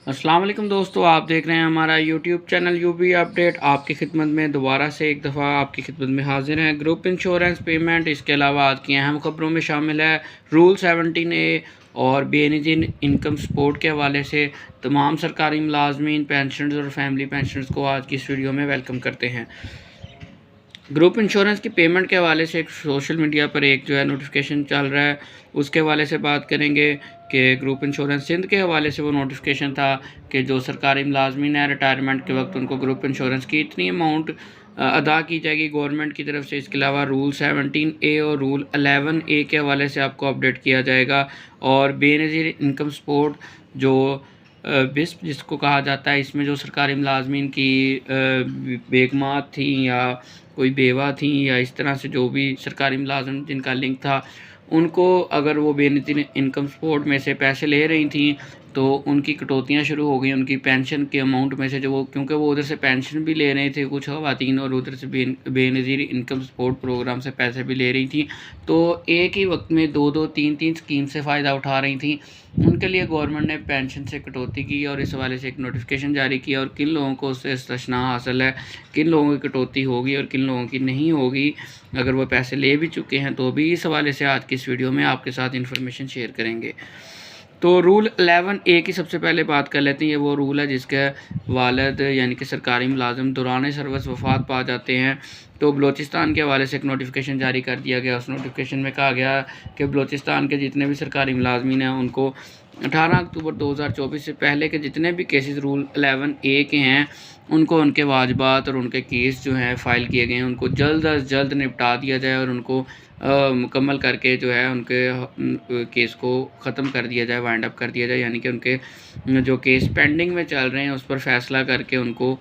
अस्सलाम वालेकुम दोस्तों, आप देख रहे हैं हमारा यूट्यूब चैनल यूबी अपडेट। आपकी खिदमत में दोबारा से एक दफ़ा आपकी खिदमत में हाजिर हैं। ग्रुप इंश्योरेंस पेमेंट, इसके अलावा आज की अहम खबरों में शामिल है रूल 17A और बेनज़ीर इनकम सपोर्ट के हवाले से तमाम सरकारी मुलाजमीन, पेंशनर्स और फैमिली पेंशनर्स को आज की इस वीडियो में वेलकम करते हैं। ग्रुप इंश्योरेंस की पेमेंट के हवाले से एक सोशल मीडिया पर एक जो है नोटिफिकेशन चल रहा है, उसके हवाले से बात करेंगे कि ग्रुप इंश्योरेंस सिंध के हवाले से वो नोटिफिकेशन था कि जो सरकारी मुलाजमीन है रिटायरमेंट के वक्त उनको ग्रुप इंश्योरेंस की इतनी अमाउंट अदा की जाएगी गवर्नमेंट की तरफ से। इसके अलावा रूल 17A और रूल 11A के हवाले से आपको अपडेट किया जाएगा। और बेनज़ीर इनकम सपोर्ट जो बिस्प जिसको कहा जाता है, इसमें जो सरकारी मुलाजमीन की बेगमात थी या कोई बेवा थी या इस तरह से जो भी सरकारी मुलाजिम जिनका लिंक था, उनको अगर वो बेनज़ीर इनकम सपोर्ट में से पैसे ले रही थी तो उनकी कटौतियाँ शुरू हो गई उनकी पेंशन के अमाउंट में से, जो वो क्योंकि वो उधर से पेंशन भी ले रहे थे कुछ ख़वातीन और उधर से बेनज़ीर इनकम सपोर्ट प्रोग्राम से पैसे भी ले रही थी, तो एक ही वक्त में दो दो तीन तीन स्कीम से फ़ायदा उठा रही थी। उनके लिए गवर्नमेंट ने पेंशन से कटौती की और इस हवाले से एक नोटिफिकेशन जारी किया और किन लोगों को उससे इस्तिस्ना हासिल है, किन लोगों की कटौती होगी और किन लोगों की नहीं होगी, अगर वो पैसे ले भी चुके हैं तो भी। इस हवाले से आज की इस वीडियो में आपके साथ इन्फॉर्मेशन शेयर करेंगे। तो रूल 11A की सबसे पहले बात कर लेते हैं। ये वो रूल है जिसके वालिद यानी कि सरकारी मुलाजिम दौरान सर्विस वफ़ात पा जाते हैं, तो बलूचिस्तान के हवाले से एक नोटिफिकेशन जारी कर दिया गया। उस नोटिफिकेशन में कहा गया कि बलूचिस्तान के जितने भी सरकारी मुलाजमीन हैं उनको 18 अक्टूबर 2024 से पहले के जितने भी केसेस रूल 11A के हैं उनको उनके वाजिबात और उनके केस जो हैं फ़ाइल किए गए हैं उनको जल्द अज़ जल्द निपटा दिया जाए और उनको मुकम्मल करके जो है उनके केस को ख़त्म कर दिया जाए, वाइंड अप कर दिया जाए, यानी कि उनके जो केस पेंडिंग में चल रहे हैं उस पर फ़ैसला करके उनको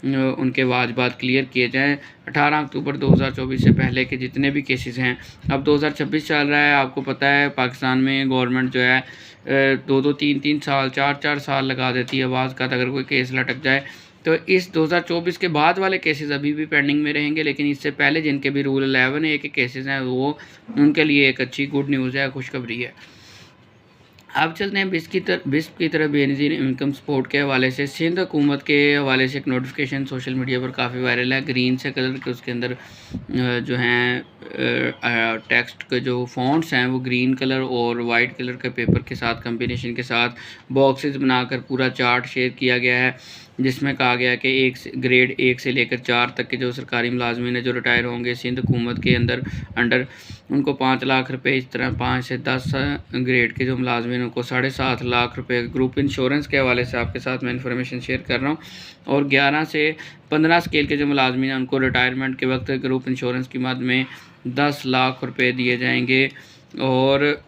उनके वाजिबात क्लियर किए जाएँ। 18 अक्टूबर 2024 से पहले के जितने भी केसेस हैं, अब 2026 चल रहा है, आपको पता है पाकिस्तान में गवर्नमेंट जो है 2-2 3-3 साल 4-4 साल लगा देती है आवाज़ का अगर कोई केस लटक जाए। तो इस 2024 के बाद वाले केसेस अभी भी पेंडिंग में रहेंगे, लेकिन इससे पहले जिनके भी रूल 11A के केसेस हैं वो उनके लिए एक अच्छी गुड न्यूज़ है, खुशखबरी है। अब चलते हैं बिस्प की तरफ। बेनज़ीर इनकम सपोर्ट के हवाले से सिंध हुकूमत के हवाले से एक नोटिफिकेशन सोशल मीडिया पर काफ़ी वायरल है। ग्रीन से कलर के उसके अंदर जो हैं टेक्स्ट के जो फ़ॉन्ट्स हैं वो ग्रीन कलर और वाइट कलर के पेपर के साथ कम्बिनेशन के साथ बॉक्सेस बनाकर पूरा चार्ट शेयर किया गया है, जिसमें कहा गया कि ग्रेड 1 से लेकर 4 तक के जो सरकारी मुलाजमीन है जो रिटायर होंगे सिंध हुकूमत के अंडर उनको 5 लाख रुपए, इस तरह 5 से 10 ग्रेड के जो मुलाजमीन उनको 7.5 लाख रुपए। ग्रुप इंश्योरेंस के हवाले से आपके साथ मैं इन्फॉर्मेशन शेयर कर रहा हूँ। और 11 से 15 स्केल के जो मुलाजमीन हैं उनको रिटायरमेंट के वक्त ग्रुप इंश्योरेंस की मद में 10 लाख रुपए दिए जाएंगे। और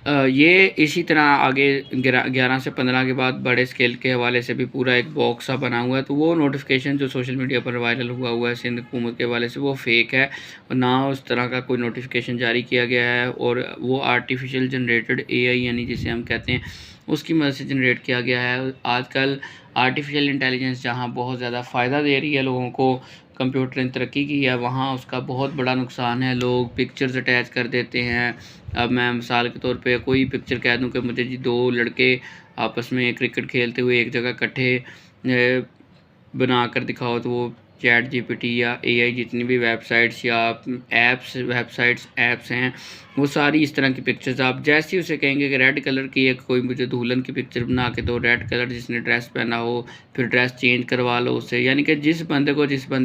ये इसी तरह आगे 11 से 15 के बाद बड़े स्केल के हवाले से भी पूरा एक बॉक्स सा बना हुआ है। तो वो नोटिफिकेशन जो सोशल मीडिया पर वायरल हुआ है सिंध हुकूमत के हवाले से वो फ़ेक है और ना उस तरह का कोई नोटिफिकेशन जारी किया गया है। और वो आर्टिफिशियल जनरेटेड AI यानी जिसे हम कहते हैं उसकी मदद से जनरेट किया गया है। आजकल आर्टिफिशियल इंटेलिजेंस जहाँ बहुत ज़्यादा फ़ायदा दे रही है लोगों को, कंप्यूटर ने तरक्की की है, वहाँ उसका बहुत बड़ा नुकसान है। लोग पिक्चर्स अटैच कर देते हैं। अब मैं मिसाल के तौर पे कोई पिक्चर कह दूं कि मुझे जी 2 लड़के आपस में क्रिकेट खेलते हुए एक जगह इकट्ठे बना कर दिखाओ, तो वो ChatGPT या AI जितनी भी वेबसाइट्स या ऐप्स हैं वो सारी इस तरह की पिक्चर्स आप जैसे ही उसे कहेंगे कि रेड कलर की एक कोई मुझे दुल्हन की पिक्चर बना के दो, रेड कलर जिसने ड्रेस पहना हो, फिर ड्रेस चेंज करवा लो उससे, यानी कि जिस बंदे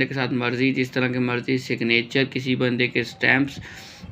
के साथ मर्ज़ी, जिस तरह की मर्ज़ी सिग्नेचर, किसी बंदे के स्टैम्प्स,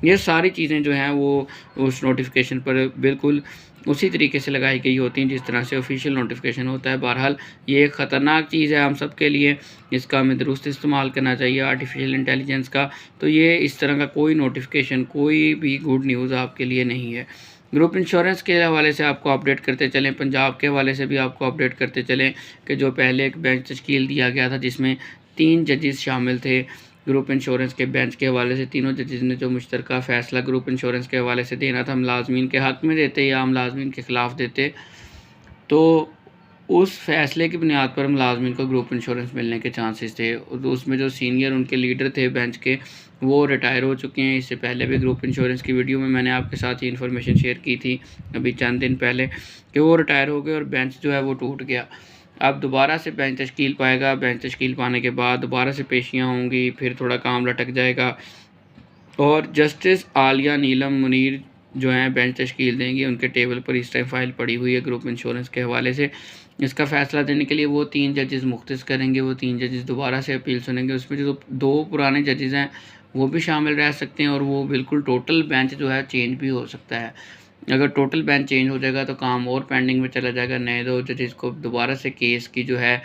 ये सारी चीज़ें जो हैं वो उस नोटिफिकेशन पर बिल्कुल उसी तरीके से लगाई गई होती हैं जिस तरह से ऑफिशियल नोटिफिकेशन होता है। बहरहाल ये एक ख़तरनाक चीज़ है हम सब के लिए, इसका हमें दुरुस्त इस्तेमाल करना चाहिए आर्टिफिशियल इंटेलिजेंस का। तो ये इस तरह का कोई नोटिफिकेशन, कोई भी गुड न्यूज़ आपके लिए नहीं है। ग्रुप इंश्योरेंस के हवाले से आपको अपडेट करते चलें, पंजाब के हवाले से भी आपको अपडेट करते चलें कि जो पहले एक बेंच तश्कील दिया गया था जिसमें 3 जजेस शामिल थे ग्रुप इंश्योरेंस के बेंच के हवाले से। तीनों जजेस ने जो मुश्तरका फ़ैसला ग्रुप इंश्योरेंस के हवाले से देना था, मुलाजमीन के हक़ में देते या मुलाजमीन के ख़िलाफ़ देते, तो उस फैसले की बुनियाद पर मुलाजमिन को ग्रुप इंश्योरेंस मिलने के चांसेस थे। तो उसमें जो सीनियर उनके लीडर थे बेंच के, वो रिटायर हो चुके हैं। इससे पहले भी ग्रुप इंश्योरेंस की वीडियो में मैंने आपके साथ ये इन्फॉर्मेशन शेयर की थी अभी चंद दिन पहले, कि वो रिटायर हो गए और बेंच जो है वो टूट गया। अब दोबारा से बेंच तश्कील पाएगा। बेंच तश्कील पाने के बाद दोबारा से पेशियाँ होंगी, फिर थोड़ा काम लटक जाएगा और जस्टिस आलिया नीलम मुनीर जो हैं बेंच तश्कील देंगे। उनके टेबल पर इस टाइम फ़ाइल पड़ी हुई है ग्रुप इंश्योरेंस के हवाले से। इसका फ़ैसला देने के लिए वो 3 जजेस मुख्तस करेंगे। वो 3 जजेस दोबारा से अपील सुनेंगे। उसमें जो 2 पुराने जजेस हैं वो भी शामिल रह सकते हैं और वो बिल्कुल टोटल बेंच जो है चेंज भी हो सकता है। अगर टोटल बेंच चेंज हो जाएगा तो काम और पेंडिंग में चला जाएगा। नए 2 जजेस को दोबारा से केस की जो है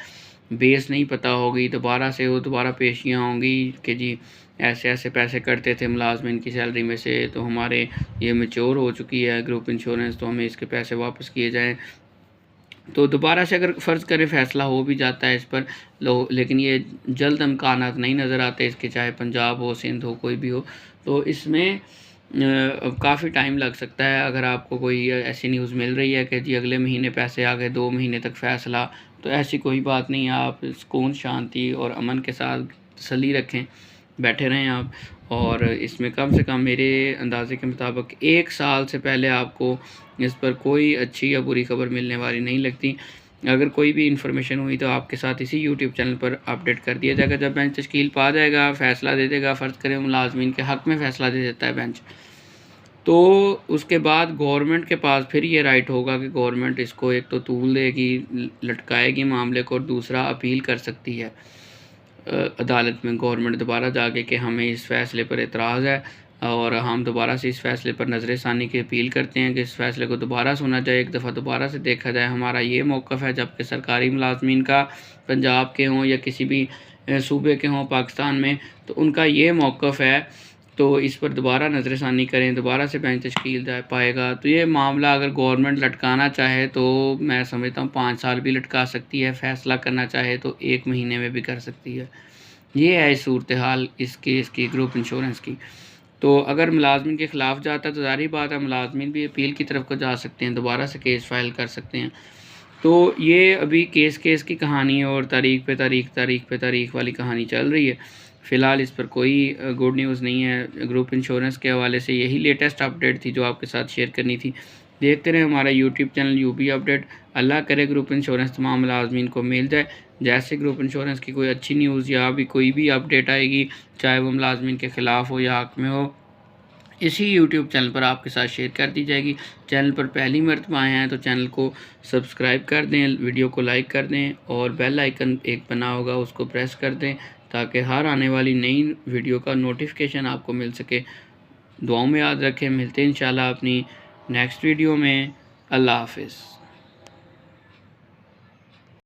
बेस नहीं पता होगी, दोबारा से वो दोबारा पेशियाँ होंगी कि जी ऐसे ऐसे पैसे कटते थे मुलाजमिन की सैलरी में से, तो हमारे ये मैच्योर हो चुकी है ग्रुप इंश्योरेंस, तो हमें इसके पैसे वापस किए जाएँ। तो दोबारा से अगर फ़र्ज़ करें फ़ैसला हो भी जाता है इस पर लेकिन ये जल्द इम्कानात नहीं नज़र आते इसके, चाहे पंजाब हो, सिंध हो, कोई भी हो। तो इसमें काफ़ी टाइम लग सकता है। अगर आपको कोई ऐसी न्यूज़ मिल रही है कि जी अगले महीने पैसे आ गए, 2 महीने तक फ़ैसला, तो ऐसी कोई बात नहीं है। आप सुकून, शांति और अमन के साथ तसल्ली रखें, बैठे रहें आप। और इसमें कम से कम मेरे अंदाज़े के मुताबिक 1 साल से पहले आपको इस पर कोई अच्छी या बुरी खबर मिलने वाली नहीं लगती। अगर कोई भी इन्फॉर्मेशन हुई तो आपके साथ इसी यूट्यूब चैनल पर अपडेट कर दिया जाएगा। जब बेंच तश्कील पा जाएगा, फ़ैसला दे देगा, फ़र्ज़ करें मुलाजमिन के हक़ में फ़ैसला दे देता है बेंच, तो उसके बाद गवर्नमेंट के पास फिर ये राइट होगा कि गवर्नमेंट इसको एक तो तूल देगी, लटकाएगी मामले को, और दूसरा अपील कर सकती है अदालत में गवर्नमेंट दोबारा जाके कि हमें इस फ़ैसले पर एतराज़ है और हम दोबारा से इस फ़ैसले पर नज़र-ए-क़ानी की अपील करते हैं कि इस फ़ैसले को दोबारा सुना जाए, एक दफ़ा दोबारा से देखा जाए। हमारा ये मौक़िफ़ है। जबकि सरकारी मुलाज़मीन का, पंजाब के हों या किसी भी सूबे के हों पाकिस्तान में, तो उनका ये मौक़िफ़ है। तो इस पर दोबारा नज़र-ए-क़ानी करें, दोबारा से बेंच तश्कील पाएगा। तो ये मामला अगर गवर्नमेंट लटकाना चाहे तो मैं समझता हूँ 5 साल भी लटका सकती है, फ़ैसला करना चाहे तो 1 महीने में भी कर सकती है। ये है सूरत हाल इस केस की, ग्रुप इंश्योरेंस की। तो अगर मुलाज़मिन के ख़िलाफ़ जाता है तो ज़ाहिर बात है मुलाज़मिन भी अपील की तरफ को जा सकते हैं, दोबारा से केस फ़ाइल कर सकते हैं। तो ये अभी केस की कहानी है और तारीख़ पे तारीख़ वाली कहानी चल रही है। फ़िलहाल इस पर कोई गुड न्यूज़ नहीं है। ग्रुप इंश्योरेंस के हवाले से यही लेटेस्ट अपडेट थी जो आपके साथ शेयर करनी थी। देखते रहें हमारा यूट्यूब चैनल यूबी अपडेट। अल्लाह करे ग्रुप इंश्योरेंस तमाम मुलाज़मीन को मिल जाए। जैसे ग्रुप इंश्योरेंस की कोई अच्छी न्यूज़ या भी कोई भी अपडेट आएगी, चाहे वो मुलाज़मीन के ख़िलाफ़ हो या हक़ में हो, इसी यूट्यूब चैनल पर आपके साथ शेयर कर दी जाएगी। चैनल पर पहली मर्तबा आए हैं तो चैनल को सब्सक्राइब कर दें, वीडियो को लाइक कर दें और बेल आइकन एक बना होगा उसको प्रेस कर दें ताकि हर आने वाली नई वीडियो का नोटिफिकेशन आपको मिल सके। दुआओं में याद रखें। मिलते हैं इंशाल्लाह अपनी नेक्स्ट वीडियो में। अल्लाह हाफ़िज़।